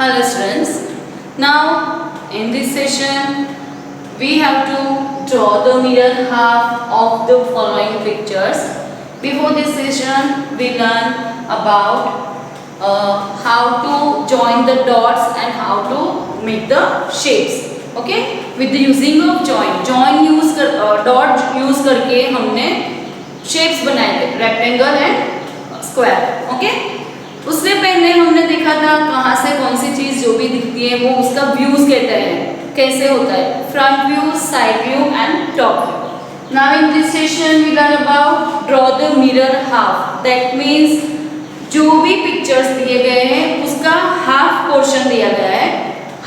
Hello students. Now in this session we have to draw the mirror half of the following pictures. Before this session we learn about how to join the dots and how to make the shapes. Okay, with the using of join use कर dot use करके हमने shapes बनाए थे, rectangle and square. Okay, उससे पहले हमने देखा था कहाँ से कौन सी चीज जो भी दिखती है वो उसका व्यूज कहते हैं, कैसे होता है, front view, side view and top view. Now in this session we learn about draw the mirror half. That means जो भी पिक्चर्स दिए गए हैं उसका हाफ पोर्शन दिया गया है,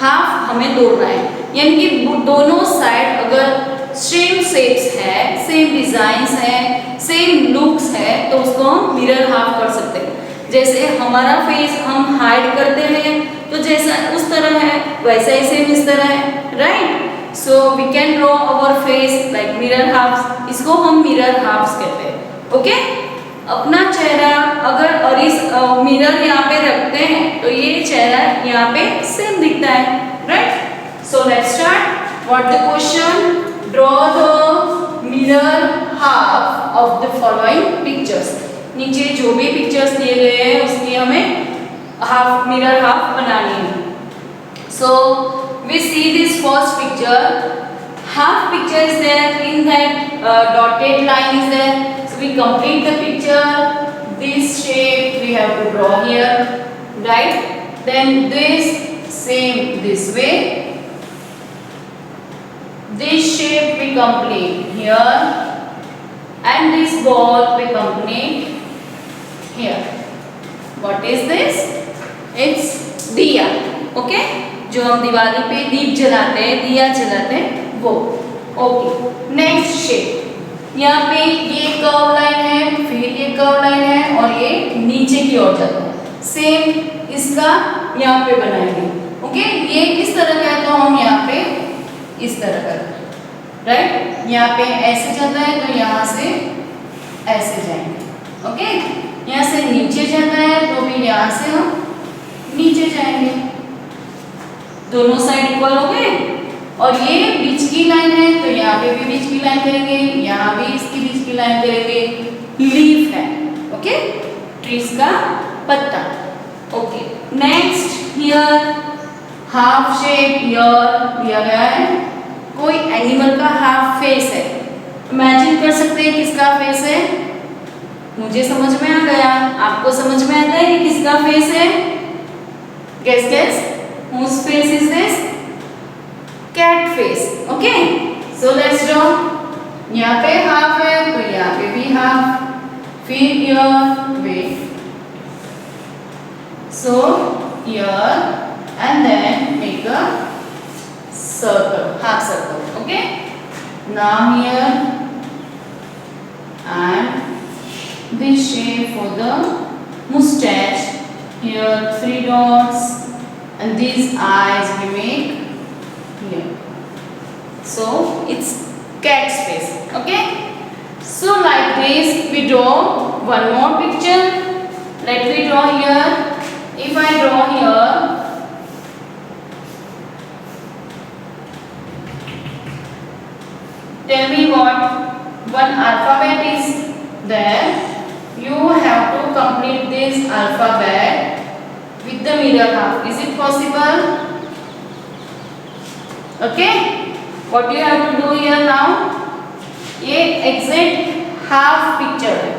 हाफ हमें तोड़ना है. यानी कि दोनों साइड अगर सेम शेप्स है, सेम डिजाइन्स है, सेम लुक्स है तो उसको हम मिरर हाफ कर सकते हैं. जैसे हमारा फेस हम हाइड करते हैं तो जैसा उस तरह है वैसा ही सेम इस तरह है, right. So we can draw our face like mirror halves. इसको हम मिरर हाफ्स कहते हैं. ओके, अपना चेहरा अगर और इस मिरर यहाँ पे रखते हैं तो ये चेहरा यहाँ पे सेम दिखता है, right. So let's start. What the question? Draw the mirror half of the following pictures. नीचे जो भी पिक्चर्स दिए गए हैं उसकी हमें हाफ मिरर हाफ बनानी है. So we see this first picture. Half picture is there, in that dotted line is there. So we complete the picture. This shape we have to draw here, right. Then this same this way. This shape we complete here and this ball we complete here. What is this? It's दिया. Okay? जो हम दिवाली पे दीप जलाते हैं, दिया जलाते हैं वो. Okay. Next shape. यहाँ पे ये कर्व लाइन है, फिर ये कर्व लाइन है और ये नीचे की ओर जाता है. सेम इसका यहाँ पे बनाएंगे. Okay? ये किस तरह का है तो हम यहाँ पे इस तरह का, राइट. यहाँ पे ऐसे जाता है तो यहाँ से ऐसे जाएंगे. ओके, यहाँ से नीचे जाता है तो भी यहाँ से हम नीचे जाएंगे. दोनों साइड इक्वल हो गए. और ये बीच की लाइन है तो यहाँ पे भी बीच की लाइन करेंगे, यहाँ भी इसकी बीच की लाइन करेंगे. लीफ है, ओके, ट्रीज का पत्ता. Okay, next here half shape here दिया गया है. कोई एनिमल का हाफ फेस है. इमेजिन कर सकते हैं किसका फेस है. मुझे समझ में आ गया, आपको समझ में आता है कि किसका फेस है. Guess guess, whose face is this? Cat face. Okay, so let's draw. यहाँ पे हाफ है तो यहाँ पे भी हाफ, फिर here way. So here and then make a circle, half circle. Okay, now here and this shape for the mustache. Here 3 dots and these eyes we make here. So it's cat's face. Okay, so like this we draw one more picture. Let me draw here. If I draw here, tell me what one alphabet is there. You have to complete this alphabet with the mirror half. Is it possible? Okay, what you have to do here now? ये exact half picture है.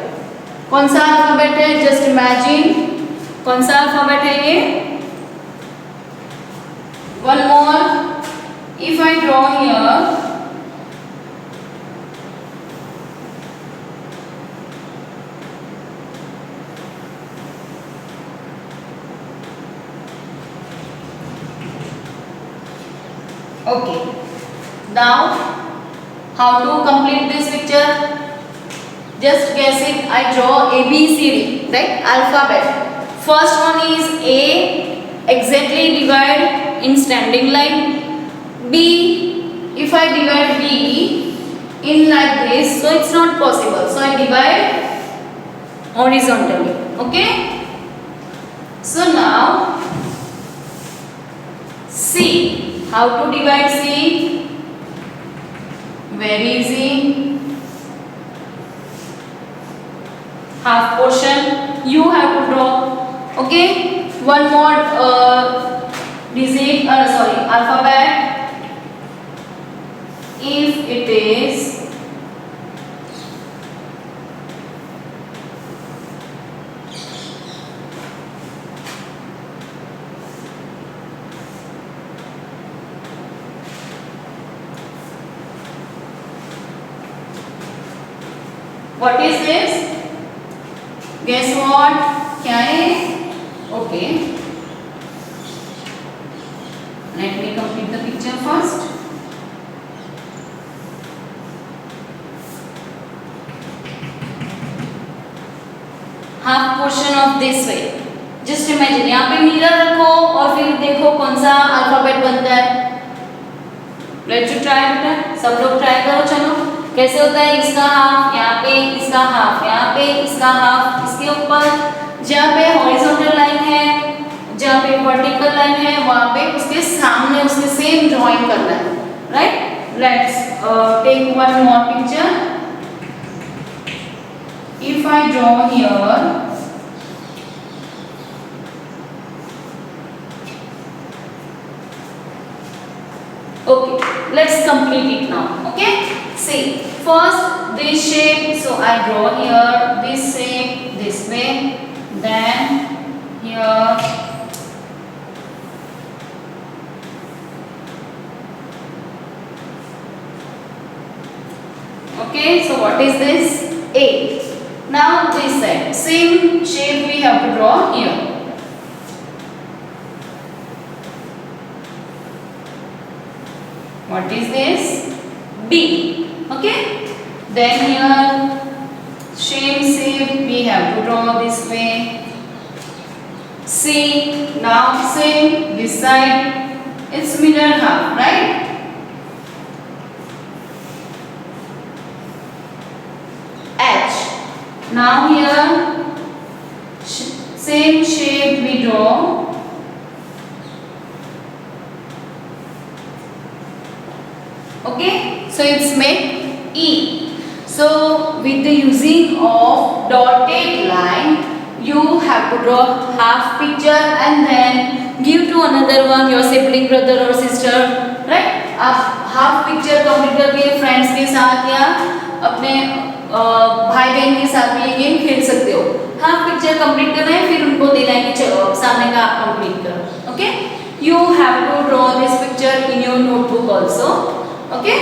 कौन सा alphabet है? Just imagine. कौन सा alphabet है ये? One more. If I draw here, okay, now how to complete this picture? Just guess it. I draw A B C D, right? Alphabet. First one is A, exactly divide in standing line. B, if I divide B in like this, so it's not possible. So I divide horizontally. Okay. So now C. How to divide C? Very easy. Half portion you have to draw. Okay. One more alphabet. If it is what is this? Guess what? क्या है? Okay. Let me complete the picture first. Half portion of this way. Just imagine यहाँ पे mirror रखो और फिर देखो कौन सा अल्फाबेट बनता है. Let's try बेटा. सब लोग ट्राई करो चलो. कैसे होता है? इसका हाफ यहाँ पे, इसका हाफ यहाँ पे, इसका हाफ इसके ऊपर. जहाँ पे हॉरिजॉन्टल लाइन है, जहाँ पे वर्टिकल लाइन है, वहाँ पे उसके सामने उसके सेम ड्राइंग करना है. Right? Let's take one more picture. If I draw here, okay, let's complete it now. Okay, see, first this shape, so I draw here this shape this way, then here, okay, so what is this? A. Now this side, same shape we have to draw here. What is this? B. Okay. Then here, same shape we have to draw this way. C. Now same this side. It's mirror half, right? H. Now here same shape we draw. Okay, so it's made E. So with the using of dotted line, you have to draw half picture and then give to another one, your sibling, brother or sister, right? आप half picture complete करके friends के साथ या अपने भाई बहन के साथ भी ये गेम खेल सकते हो. हाफ पिक्चर कंप्लीट करना है, फिर उनको देना है कि चलो सामने का आप कंप्लीट करो. Okay, you have to draw this picture in your notebook also. Okay.